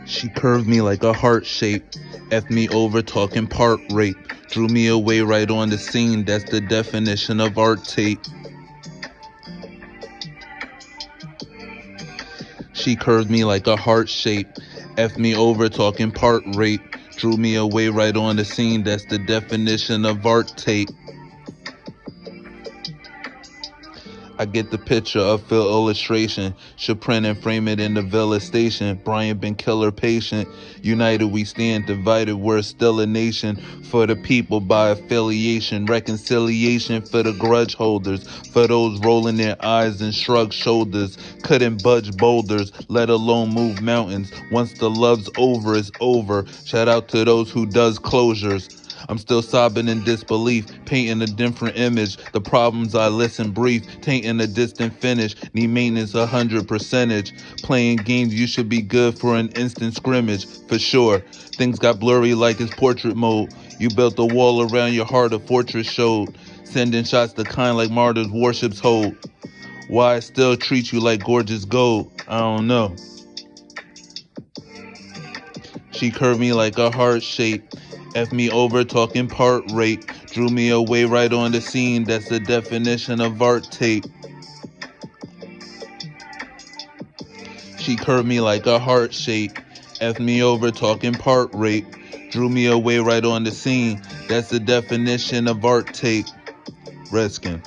She curved me like a heart shape, F me over talking part rate, drew me away right on the scene, that's the definition of art tape. She curved me like a heart shape, F me over talking part rate, drew me away right on the scene, that's the definition of art tape. I get the picture of Phil illustration, should print and frame it in the Villa station. Bryant been killer patient, united we stand, divided we're still a nation. For the people by affiliation, reconciliation for the grudge holders, for those rolling their eyes and shrug shoulders. Couldn't budge boulders, let alone move mountains. Once the love's over, it's over. Shout out to those who does closures. I'm still sobbing in disbelief, painting a different image. The problems I listen brief, tainting a distant finish. Need maintenance 100%. Playing games you should be good for an instant scrimmage, for sure. Things got blurry like it's portrait mode. You built a wall around your heart, a fortress showed. Sending shots to kind like martyrs warships hold. Why I still treat you like gorgeous gold, I don't know. She curved me like a heart shape, F me over talking part rate, drew me away right on the scene, that's the definition of art tape. She curved me like a heart shape, F me over talking part rate, drew me away right on the scene, that's the definition of art tape. Redskin.